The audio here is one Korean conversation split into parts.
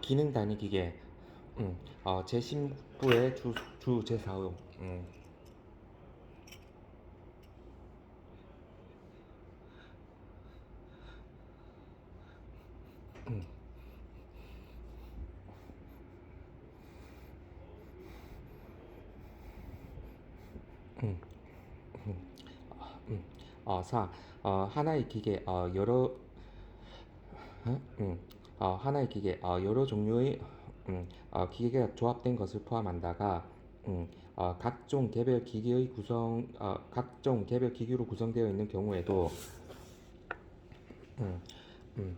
기능 단위 기계. 제19의 주 제4호. 음, 4. 하나의 기계, 하나의 기계, 여러 종류의 기계가 조합된 것을 포함한다가, 각종 개별 기기로 구성되어 있는 경우에도, 음, 음,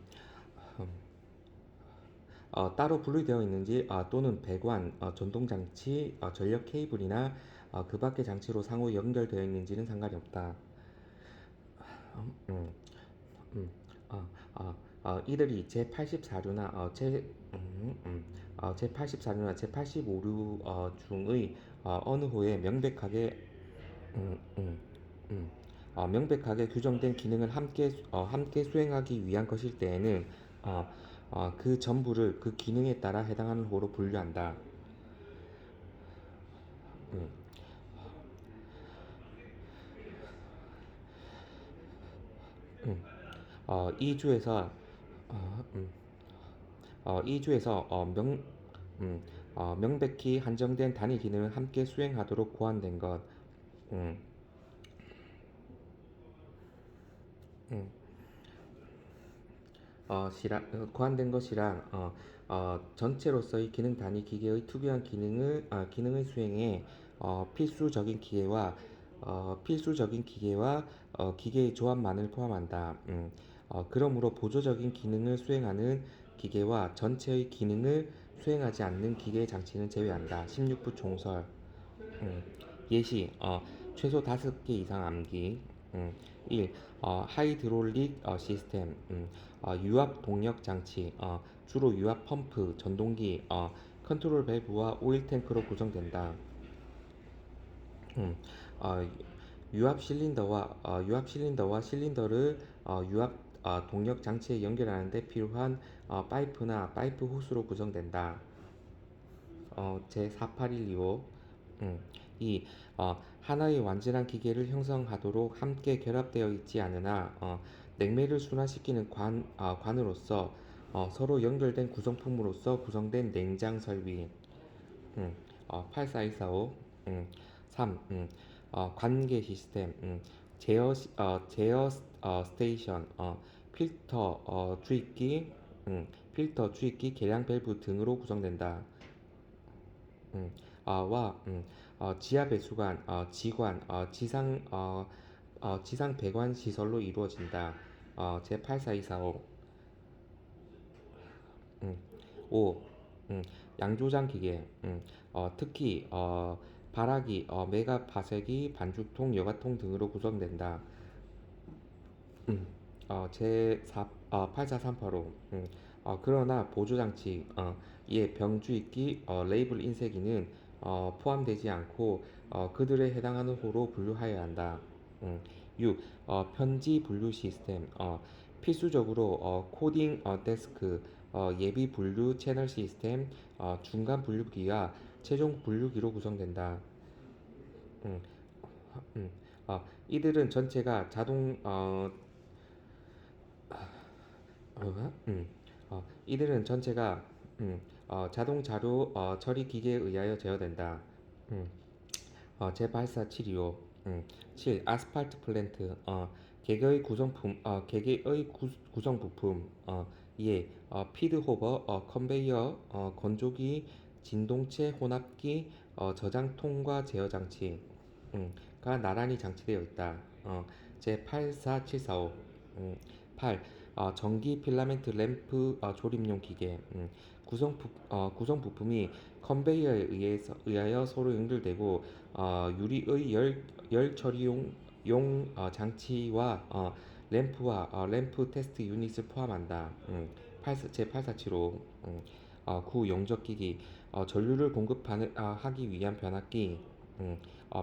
따로 분리되어 있는지, 또는 배관, 전동 장치, 전력 케이블이나 그 밖의 장치로 상호 연결되어 있는지는 상관이 없다. 음, 음, 어, 이들이 제84류나 제84류나 제85류 중의 어느 호에 음, 음, 명백하게 규정된 기능을 함께 수행하기 위한 것일 때에는 어, 그 전부를 그 기능에 따라 해당하는 호로 분류한다. 음, 음. 이 주에서 어, 음, 이 주에서 명백히 한정된 단위 기능을 함께 수행하도록 고안된 것. 음, 음. 고안된 것이란 전체로서의 기능 단위 기계의 특유한 기능의 수행에 필수적인 기계와 기계의 조합만을 포함한다. 그러므로 보조적인 기능을 수행하는 기계와 전체의 기능을 수행하지 않는 기계의 장치는 제외한다. 16부 총설. 음, 예시, 최소 5개 이상 암기. 1. 하이드롤릭 시스템, 유압 동력 장치, 주로 유압 펌프, 전동기, 컨트롤 밸브와 오일 탱크로 구성된다. 음, 어, 유압 실린더와 실린더를 유압 동력 장치에 연결하는 데 필요한 파이프나 파이프 호스로 구성된다. 제4812호. 음, 이 하나의 완전한 기계를 형성하도록 함께 결합되어 있지 않으나 냉매를 순환시키는 관으로서 서로 연결된 구성품으로서 구성된 냉장 설비. 84245. 3. 관계 시스템. 제어 스테이션, 필터 주입기, 계량 밸브 등으로 구성된다. 음, 와 지하 배수관, 지관, 지상 배관 시설로 이루어진다. 제8424호. 5. 양조장 기계. 특히 발화기, 메가 파쇄기, 반죽통, 여과통 등으로 구성된다. 제4 84385. 그러나 보조장치, 예, 병주입기, 레이블 인쇄기는 포함되지 않고 그들에 해당하는 호로 분류하여야 한다. 6. 편지 분류 시스템, 필수적으로 코딩 데스크, 예비 분류 채널 시스템, 중간 분류기와 최종 분류기로 구성된다. 음, 이들은 전체가 이들은 전체가 자동 자료 처리 기계에 의하여 제어된다. 음, 제84 725. 7. 아스팔트 플랜트, 개개의 구성 부품, 예, 피드 호버, 컨베이어, 건조기, 진동체 혼합기, 저장통과 제어 장치, 가 나란히 장치되어 있다. 제84745. 8. 전기 필라멘트 램프 조립용 기계. 구성 부품이 컨베이어에 의하여 서로 연결되고 유리의 열 처리용 장치와 램프와 램프 테스트 유닛을 포함한다. 제8475. 9. 용접기기, 전류를 하기 위한 변압기,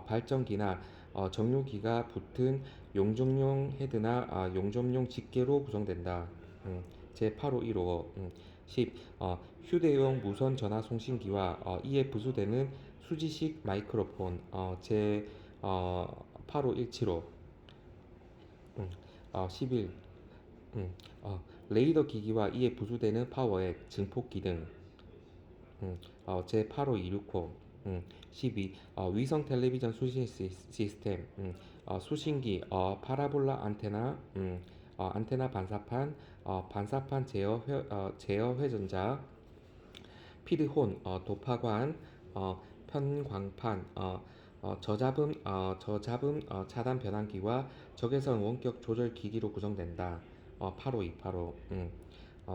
발전기나 정류기가 붙은 용접용 헤드나 용접용 집게로 구성된다. 제8515. 10. 휴대용 무선 전화 송신기와 이에 부수되는 수지식 마이크로폰 제 8517호. 11. 음, 레이더 기기와 이에 부수되는 파워액, 증폭기 등 제 8526호. 12. 위성 텔레비전 수신 시스템, 수신기, 파라볼라 안테나, 안테나 반사판, 반사판 제어 회전자, 피드혼, 도파관, 편광판, 차단 변환기와 적외선 원격 조절 기기로 구성된다. 8528호.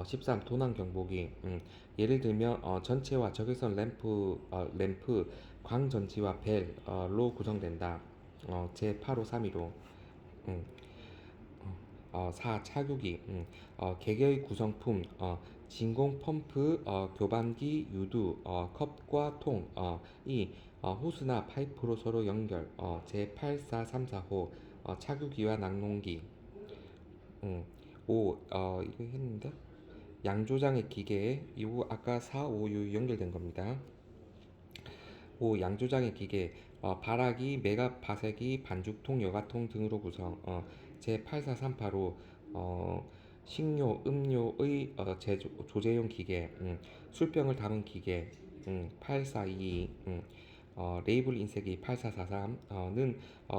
13. 도난 경보기. 예를 들면 전체와 적외선 램프, 광전지와 벨로 구성된다. 제 8531호. 4. 차교기. 개개의 구성품, 진공 펌프, 교반기, 유두, 컵과 통, 이 호스나 파이프로 서로 연결. 제8434호. 차교기와 낙농기. 5. 이거 했는데 양조장의 기계. 이거 아까 4, 5, 6 연결된 겁니다. 5. 양조장의 기계, 발화기, 매갑 파쇄기, 반죽통, 여과통 등으로 구성. 제84385. 식료, 음료의 조제용 기계, 술병을 담은 기계. 8422. 레이블 인쇄기 8443는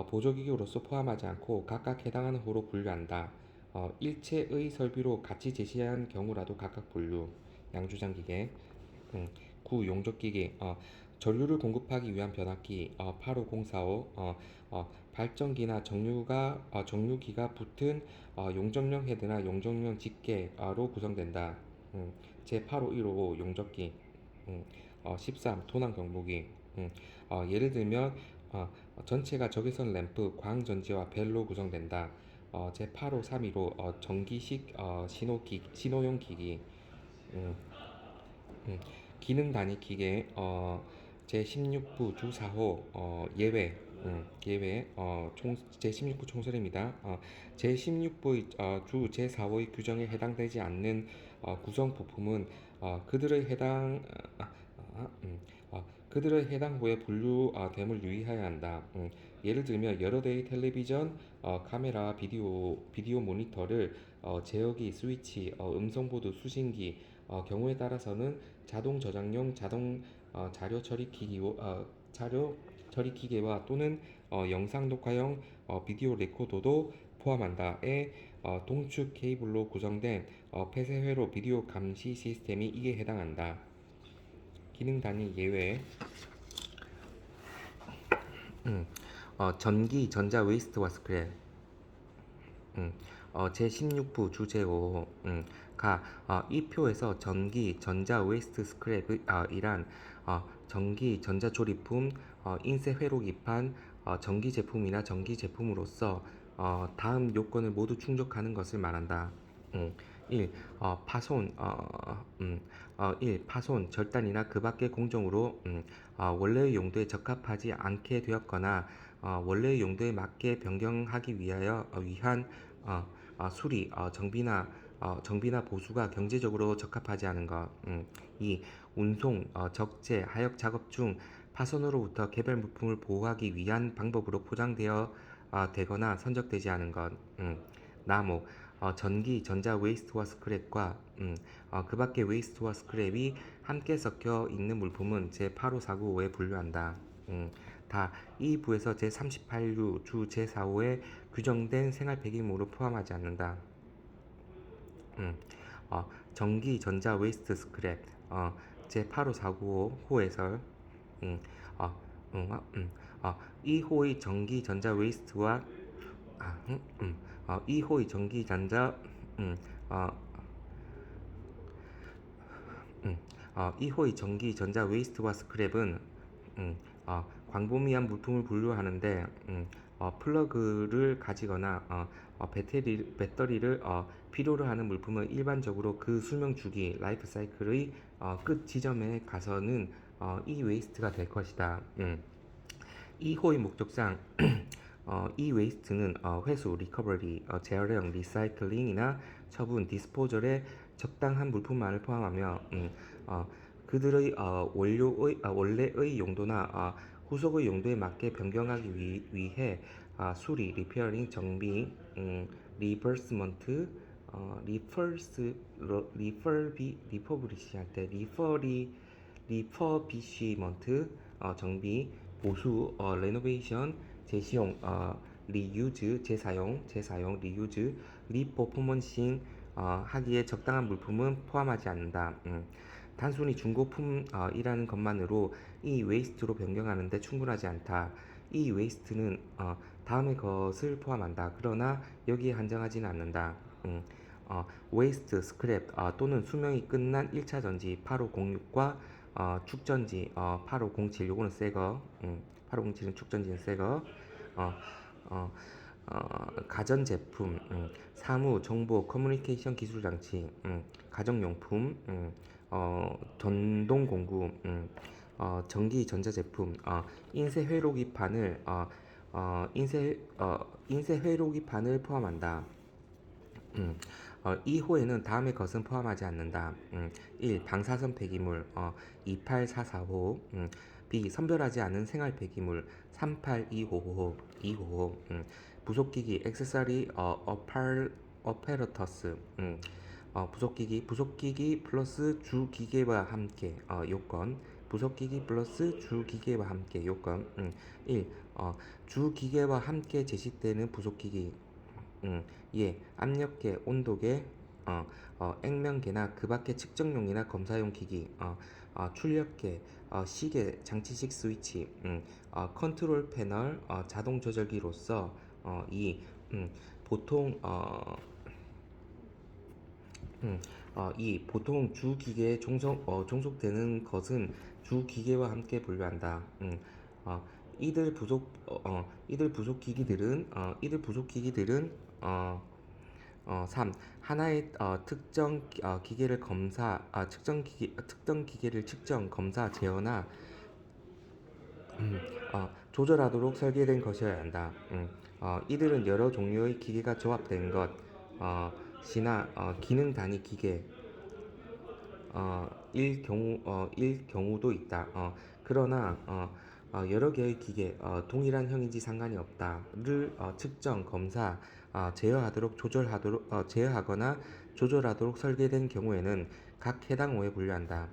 보조기구로서 포함하지 않고 각각 해당하는 호로 분류한다. 일체의 설비로 같이 제시한 경우라도 각각 분류. 양조장 기계. 9. 용접기기, 전류를 공급하기 위한 변압기. 85045. 발전기나 정류기가 붙은 용접용 헤드나 용접용 집게로 구성된다. 제8515 용접기. 13. 도난 경보기. 예를 들면 전체가 적외선 램프, 광전지와 벨로 구성된다. 제85315 전기식 신호용 기기. 음, 음, 기능 단위 기계. 제16부 주 4호 예외. 제16부 총설입니다. 제16부의 주 제4호의 규정에 해당되지 않는 구성 부품은 그들의 해당 호에 분류됨을 유의해야 한다. 예를 들면 여러 대의 텔레비전, 카메라, 비디오 모니터를 제어기, 스위치, 음성보드, 수신기, 경우에 따라서는 자동 저장용 자료 처리 기계와 또는 영상 녹화용 비디오 레코더도 포함한다.에 동축 케이블로 구성된 폐쇄회로 비디오 감시 시스템이 이에 해당한다. 기능 단위 예외. 전기, 전자 웨이스트와 스크랩. 제16부 주제5. 이 표에서 전기, 전자 웨이스트 스크랩이란 전기, 전자 조립품, 인쇄 회로기판, 전기 제품이나 전기 제품으로서 다음 요건을 모두 충족하는 것을 말한다. 1. 파손, 절단이나 그 밖의 공정으로 원래의 용도에 적합하지 않게 되었거나 원래의 용도에 맞게 변경하기 위한 수리, 정비나 보수가 경제적으로 적합하지 않은 것. 2. 운송, 적재, 하역 작업 중 파손으로부터 개별 물품을 보호하기 위한 방법으로 포장되어 되거나 선적되지 않은 것. 나무, 전기, 전자 웨이스트와 스크랩과 그 밖의 웨이스트와 스크랩이 함께 섞여 있는 물품은 제85495에 분류한다. 이 부에서 제38유 주 제4호에 규정된 생활 폐기물을 포함하지 않는다. 전기, 전자 웨이스트 스크랩 제85495 호 해설. 이 호의 전기, 전자 웨이스트와 이 호의 전기, 전자 이호의 전기, 전자 웨이스트와 스크랩은 광범위한 물품을 분류하는데 플러그를 가지거나 배터리를 필요로 하는 물품은 일반적으로 그 수명 주기 라이프 사이클의 끝 지점에 가서는 이 웨이스트가 될 것이다. 2호의 목적상 e-waste는 회수, 리커버리, 재활용, 리사이클링이나 처분, 디스포절에 적당한 물품만을 포함하며 어, 그들의 원래의 용도나 후속의 용도에 맞게 변경하기 위해 수리, 리페어링, 정비, 리버스먼트, 리퍼비시 할 때 리퍼비시먼트, 정비, 보수, 레노베이션, 재시용, 리유즈, 재사용, 리유즈, 리퍼포먼싱 하기에 적당한 물품은 포함하지 않는다. 단순히 중고품이라는 것만으로 이 웨이스트로 변경하는데 충분하지 않다. 이 웨이스트는 다음의 것을 포함한다. 그러나 여기에 한정하지는 않는다. 웨이스트, 스크랩 또는 수명이 끝난 1차 전지 8506과 축전지 8507 요거는 새거 8507은 축전지는 새거 어, 어, 가전제품 사무, 정보, 커뮤니케이션 기술 장치 가정용품 전동공구 전기 전자제품 인쇄 회로기 판을 인쇄 회로기 판을 포함한다. 2호에는 다음의 것은 포함하지 않는다. 1. 방사선 폐기물 28445 B. 선별하지 않은 생활 폐기물 38255 부속기기 액세서리 어페러터스 부속기기 플러스 주기계와 함께 요건 부속기기 플러스 주기계와 함께 요건 1. 주기계와 함께 제시되는 부속기기 예, 압력계, 온도계, 액면계나 그 밖의 측정용이나 검사용 기기, 출력계, 시계, 장치식 스위치, 컨트롤 패널, 자동 조절기로서 이 보통 보통 주기계에 종속되는 것은 주기계와 함께 분류한다. 이들 부속 기기들은 3. 하나의 특정 기계를 특정 기계를 측정, 검사, 제어나 조절하도록 설계된 것이어야 한다. 이들은 여러 종류의 기계가 조합된 것, 시나 기능 단위 기계, 일 경우도 있다. 그러나 여러 개의 기계, 동일한 형인지 상관이 없다를 측정, 검사, 제어하거나 조절하도록 설계된 경우에는 각 해당 호에 분류한다.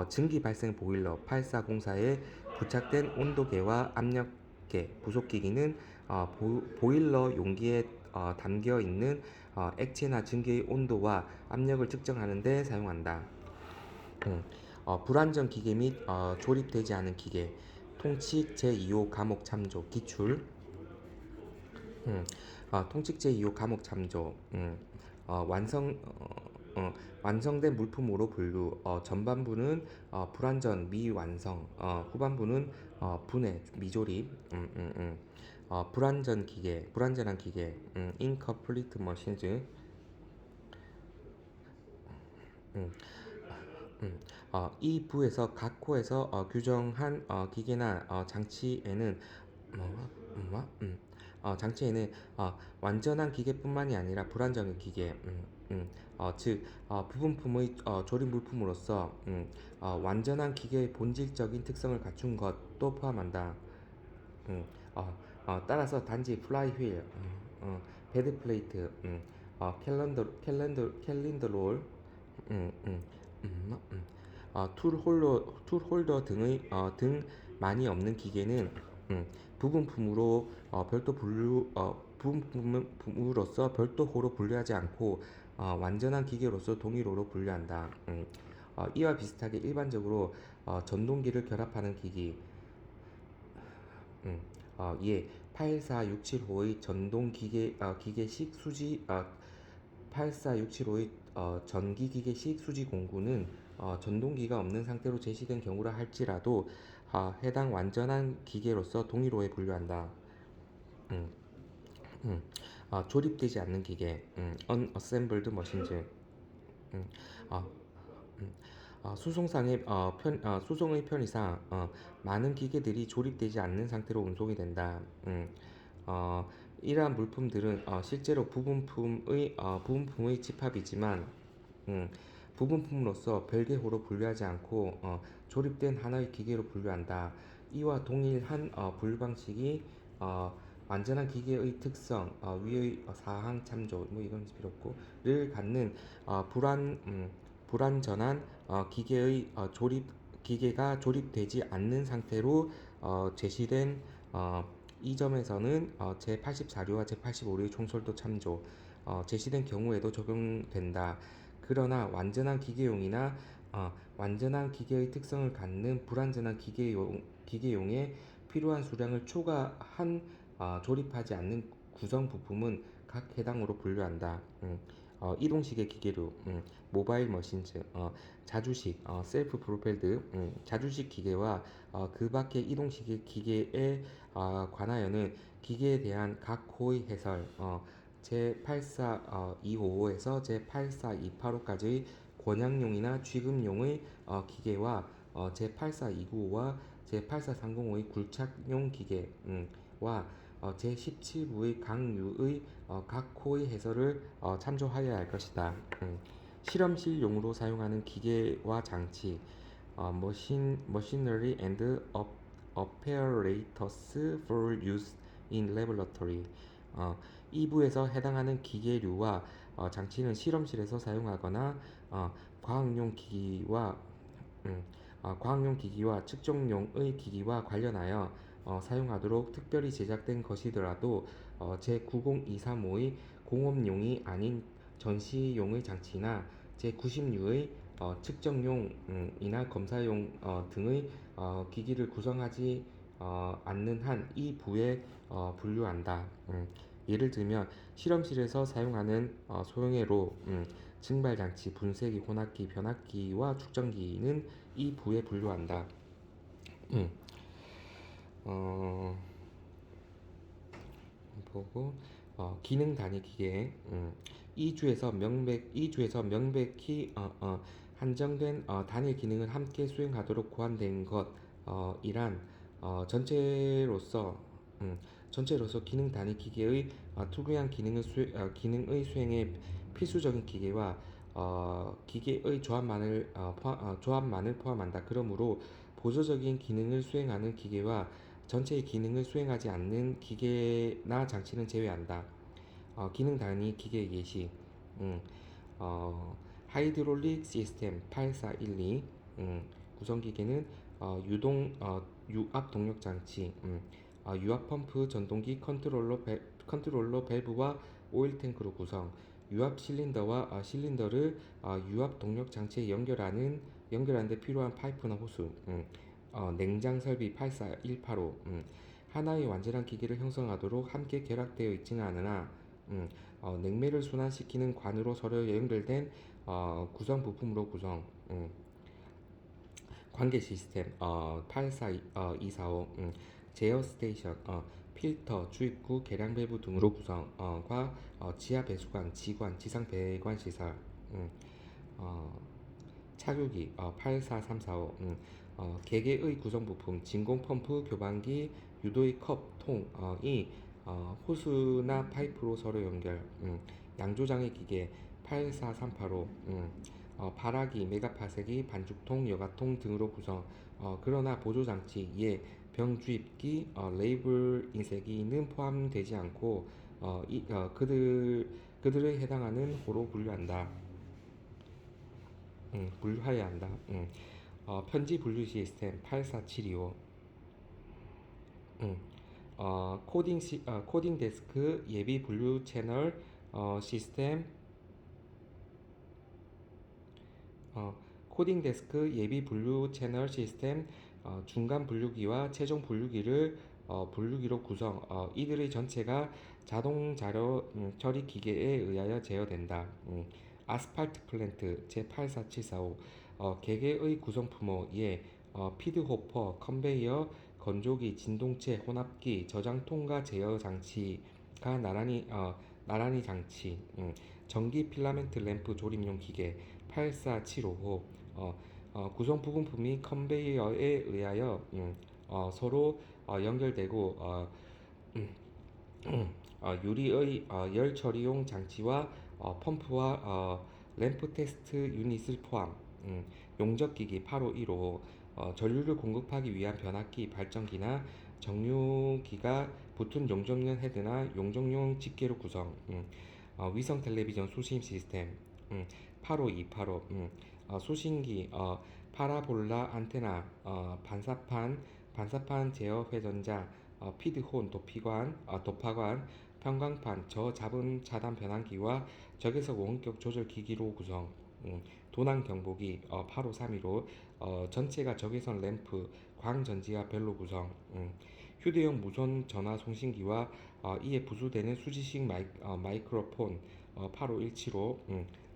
증기 발생 보일러 8404에 부착된 온도계와 압력계 부속기기는 보일러 용기에 담겨 있는 액체나 증기의 온도와 압력을 측정하는 데 사용한다. 불완전 기계 및 조립되지 않은 기계 통칙 제2호 과목 참조 기출 통칙 제2호 과목 참조 완성된 물품으로 분류 전반부는 불완전 미완성 후반부는 분해 미조립 불완전한 기계 incomplete machines 음, 이 부에서 각 호에서 규정한 기계나 장치에는 장치에는 완전한 기계뿐만이 아니라 불완전한 기계, 즉 부분품의 조립 물품으로서 완전한 기계의 본질적인 특성을 갖춘 것도 포함한다. 따라서 단지 플라이 휠, 베드 플레이트, 캘린더 롤, 툴 홀더 등 많이 없는 기계는 부분품으로 부분품으로서 별도호로 분류하지 않고 완전한 기계로서 동일호로 분류한다. 이와 비슷하게 일반적으로 전동기를 결합하는 기기 예, 84675의 기계식 수지 84675의 전기기계식 수지 공구는 전동기가 없는 상태로 제시된 경우라 할지라도 해당 완전한 기계로서 동일호에 분류한다. 음, 조립되지 않는 기계, unassembled machines. 음, 어, 음, 수송의 편의상 많은 기계들이 조립되지 않는 상태로 운송이 된다. 어, 이러한 물품들은 실제로 부분품의 집합이지만 음, 부분품으로서 별개호로 분류하지 않고 조립된 하나의 기계로 분류한다. 이와 동일한 분류 방식이 완전한 기계의 특성, 위의 사항 참조, 뭐 이건 필요 없고,를 갖는 불완전한 기계가 조립되지 않는 상태로 제시된 이 점에서는 제84류와 제85류의 총설도 참조, 제시된 경우에도 적용된다. 그러나 완전한 기계의 특성을 갖는 불완전한 기계용에 필요한 수량을 초과한 조립하지 않는 구성 부품은 각 해당으로 분류한다. 이동식의 기계류, 모바일 머신즈, 자주식, 셀프 프로펠드, 자주식 기계와 그 밖의 이동식의 기계에 관하여는 기계에 대한 각 호의 해설, 제84255에서 제84285까지의 권양용이나 취급용의 기계와 제84295와 제84305의 굴착용 기계와 제17부의 강유의 각 호의 해설을 참조하여야 할 것이다. 실험실용으로 사용하는 기계와 장치, machinery and apparatus for use in laboratory. 이 부에서 해당하는 기계류와 장치는 실험실에서 사용하거나 과학용 기기와 과학용 기기와 측정용의 기기와 관련하여 사용하도록 특별히 제작된 것이더라도 제90235의 공업용이 아닌 전시용의 장치나 제90류의 측정용이나 검사용 등의 기기를 구성하지 않는 한 이 부에 분류한다. 예를 들면 실험실에서 사용하는 소형회로, 증발장치, 분쇄기, 혼합기, 변압기와 축전기는 이 부에 분류한다. 음, 어, 보고 기능 단위 기계, 이 주에서 명백히 한정된 단일 기능을 함께 수행하도록 고안된 것 이란 전체로서 기능 단위 기계의 특유한 기능의 수행에 필수적인 기계와 기계의 조합만을 포함한다. 그러므로 보조적인 기능을 수행하는 기계와 전체의 기능을 수행하지 않는 기계나 장치는 제외한다. 기능 단위 기계 예시, 음, 하이드롤릭 시스템 8412, 구성 기계는 유압 동력 장치, 유압 펌프, 전동기, 컨트롤러 밸브와 오일 탱크로 구성, 유압 실린더와 실린더를 유압 동력 장치에 연결하는 데 필요한 파이프나 호수, 냉장 설비 84185, 하나의 완전한 기기를 형성하도록 함께 결합되어 있지는 않으나 냉매를 순환시키는 관으로 서로 연결된 구성 부품으로 구성, 관계 시스템 84245, 제어 스테이션, 필터, 주입구, 계량 밸브 등으로 구성과 지하 배수관, 지관, 지상 배관 시설, 어, 차교기 84345, 개개의 구성 부품, 진공 펌프, 교반기, 유도의 컵, 통이 호수나 파이프로 서로 연결, 양조장의 기계 84385, 발화기, 메가파세기, 반죽통, 여과통 등으로 구성. 그러나 보조장치, 병주입기, 레이블 인쇄기는 포함되지 않고 그들에 해당하는 호로 분류하여야 한다. 편지 분류 시스템 84725, 코딩 데스크 예비 분류 채널 시스템, 코딩 데스크 예비 분류 채널 시스템, 중간 분류기와 최종 분류기로 구성. 이들의 전체가 자동 자료 처리 기계에 의하여 제어된다. 아스팔트 플랜트 제84745, 개개의 구성품호 피드 호퍼, 컨베이어, 건조기, 진동체, 혼합기, 저장통과 제어 장치가 나란히 장치, 전기 필라멘트 램프 조립용 기계 84755, 구성 부분품이 컨베이어에 의하여 서로 연결되고 유리의 열 처리용 장치와 펌프와 램프 테스트 유닛을 포함. 용접기기 851호 전류를 공급하기 위한 변압기 발전기나 정류기가 붙은 용접용 헤드나 용접용 집게로 구성. 위성 텔레비전 수신 시스템. 85285 수신기 파라볼라 안테나 반사판 제어 회전자 피드혼 도파관 편광판 저자분 차단 변환기와 적외선 원격 조절 기기로 구성. 도난 경보기 85315 전체가 적외선 램프 광전지와 벨로 구성. 휴대용 무선 전화 송신기와 이에 부수되는 수지식 마이크로폰 85175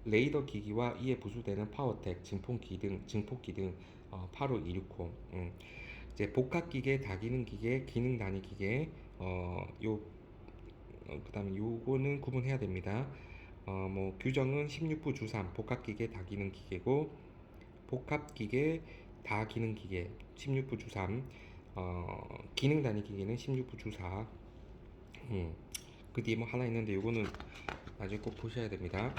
레이더 기기와 이에 부수되는 파워텍 증폭기 등 85260 이제 복합 기계, 다기능 기계, 기능 단위 기계 요 그다음에 요거는 구분해야 됩니다. 뭐 규정은 16부 주3 복합 기계 다기능 기계고 복합 기계 다기능 기계 16부 주3 기능 단위 기계는 16부 주4 그 뒤에 뭐 하나 있는데 요거는 나중에 꼭 보셔야 됩니다.